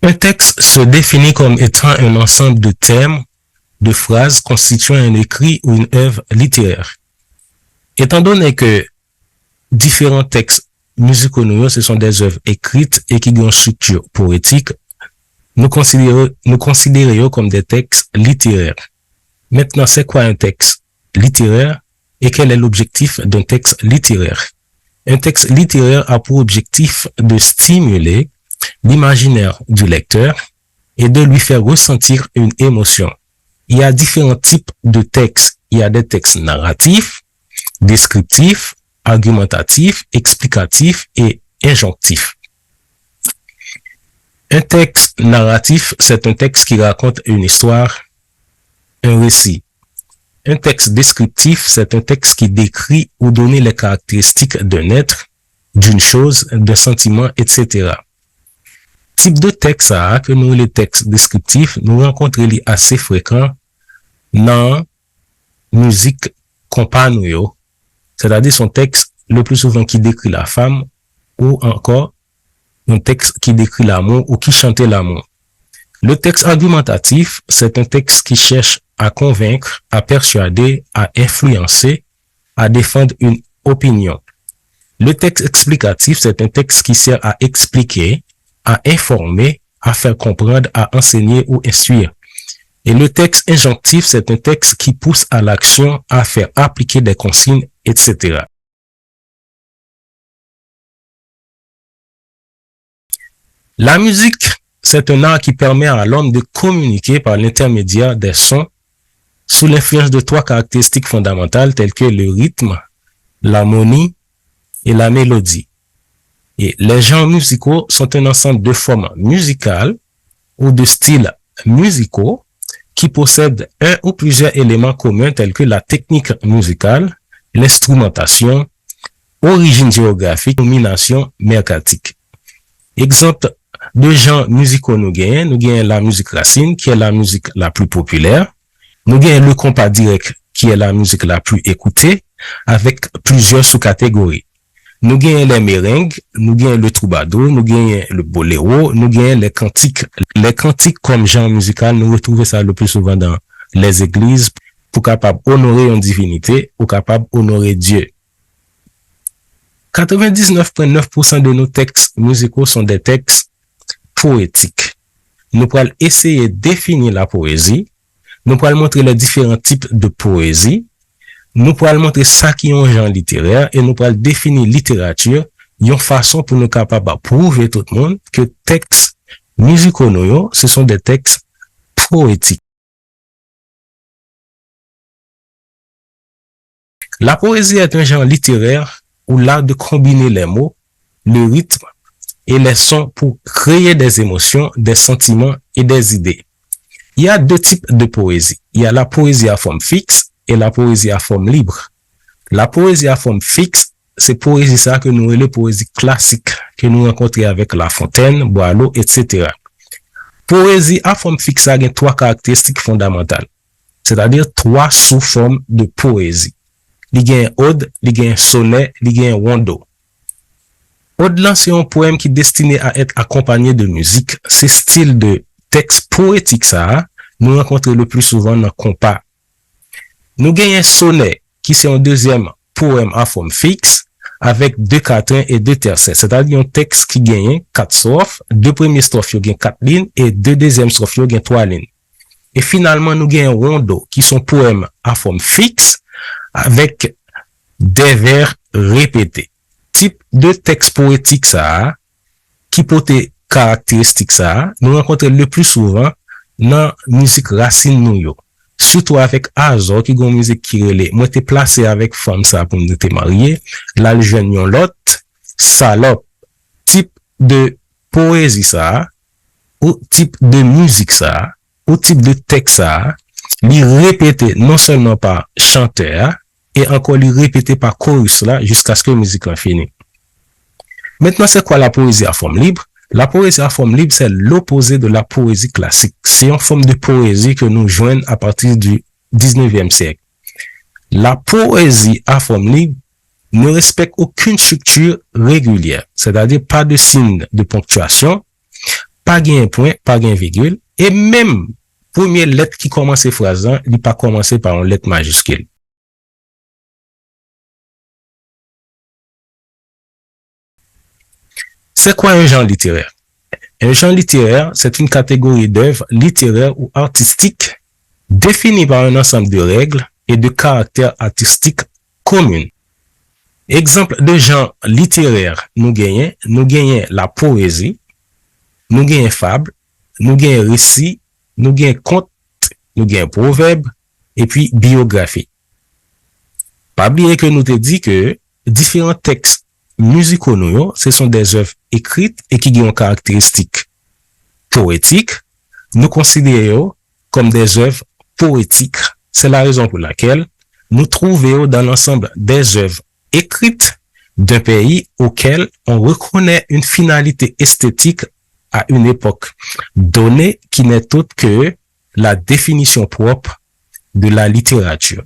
Un texte se définit comme étant un ensemble de termes, de phrases constituant un écrit ou une œuvre littéraire. Étant donné que différents textes musicaux, ce sont des œuvres écrites et qui ont une structure poétique, nous considérons comme des textes littéraires. Maintenant, c'est quoi un texte littéraire et quel est l'objectif d'un texte littéraire? Un texte littéraire a pour objectif de stimuler l'imaginaire du lecteur et de lui faire ressentir une émotion. Il y a différents types de textes. Il y a des textes narratifs, descriptifs, argumentatifs, explicatifs et injonctifs. Un texte narratif, c'est un texte qui raconte une histoire, un récit. Un texte descriptif, c'est un texte qui décrit ou donne les caractéristiques d'un être, d'une chose, d'un sentiment, etc. Type de texte que nous, les textes descriptifs, nous rencontrons assez fréquents dans musique compas, c'est-à-dire son texte le plus souvent qui décrit la femme ou encore un texte qui décrit l'amour ou qui chante l'amour. Le texte argumentatif, c'est un texte qui cherche à convaincre, à persuader, à influencer, à défendre une opinion. Le texte explicatif, c'est un texte qui sert à expliquer, à informer, à faire comprendre, à enseigner ou instruire. Et le texte injonctif, c'est un texte qui pousse à l'action, à faire appliquer des consignes, etc. La musique, c'est un art qui permet à l'homme de communiquer par l'intermédiaire des sons sous l'influence de trois caractéristiques fondamentales telles que le rythme, l'harmonie et la mélodie. Et les genres musicaux sont un ensemble de formes musicales ou de styles musicaux qui possèdent un ou plusieurs éléments communs tels que la technique musicale, l'instrumentation, origine géographique, domination mercatique. Exemple de genres musicaux nous gagnons la musique racine qui est la musique la plus populaire, nous gagnons le compas direct qui est la musique la plus écoutée avec plusieurs sous-catégories. Nous gagnons les merengues, nous gagnons le troubadour, nous gagnons le boléro, nous gagnons les cantiques. Les cantiques comme genre musical, nous retrouvons ça le plus souvent dans les églises pour capable honorer une divinité ou capable honorer Dieu. 99,9% de nos textes musicaux sont des textes poétiques. Nous pourrons essayer de définir la poésie, nous pourrons montrer les différents types de poésie, nous pourrons montrer ça qui est un genre littéraire et nous pourrons définir littérature, une façon pour nous capables de prouver tout le monde que textes musicaux, ce sont des textes poétiques. La poésie est un genre littéraire où l'art de combiner les mots, le rythme et les sons pour créer des émotions, des sentiments et des idées. Il y a deux types de poésie. Il y a la poésie à forme fixe et la poésie à forme libre. La poésie à forme fixe, c'est poésie ça que nous appelons poésie classique, que nous rencontrons avec La Fontaine, Boileau, etc. Poésie à forme fixe a trois caractéristiques fondamentales, c'est-à-dire trois sous-formes de poésie. Il y a un ode, il y a un sonnet, il y a un rondo. Ode-là, c'est un poème qui est destiné à être accompagné de musique. Ce style de texte poétique, ça, nous rencontrons le plus souvent dans le compas. Nous avons un sonnet, qui c'est un deuxième poème à forme fixe, avec deux quatrains et deux tercets. C'est-à-dire un texte qui gagne quatre strophes, deux premières strophes, il y a quatre lignes, et deux deuxièmes strophes, il y a trois lignes. Et finalement, nous avons un rondo, qui sont poèmes à forme fixe, avec des vers répétés. Type de texte poétique, ça, qui peut être caractéristique, ça, nous rencontrons le plus souvent dans la musique racine nous. Surtout avec Azor, qui est une musique qui relève. Moi, t'es placé avec femme, ça, pour nous te marier. Là, le jeune yon l'autre, salope. Type de poésie, ça, ou type de musique, ça, ou type de texte, ça, lui répété non seulement par chanteur, et encore lui répété par chorus, là, jusqu'à ce que la musique en finisse. Maintenant, c'est quoi la poésie à forme libre? La poésie à forme libre, c'est l'opposé de la poésie classique. C'est une forme de poésie que nous joignons à partir du 19e siècle. La poésie à forme libre ne respecte aucune structure régulière, c'est-à-dire pas de signe de ponctuation, pas gen point, pas gen virgule, et même première lettre qui commence phrase, il pas commencer par une lettre majuscule. C'est quoi un genre littéraire? Un genre littéraire, c'est une catégorie d'œuvres littéraires ou artistiques définie par un ensemble de règles et de caractères artistiques communs. Exemple de genre littéraire, nous gagnons la poésie, nous gagnons fable, nous gagnons récit, nous gagnons conte, nous gagnons proverbe, et puis biographie. Pas oublier que nous te dit que différents textes musicaux, ce sont des œuvres écrites et qui ont caractéristiques poétiques. Nous considérons comme des œuvres poétiques. C'est la raison pour laquelle nous trouvons dans l'ensemble des œuvres écrites d'un pays auquel on reconnaît une finalité esthétique à une époque donnée qui n'est autre que la définition propre de la littérature.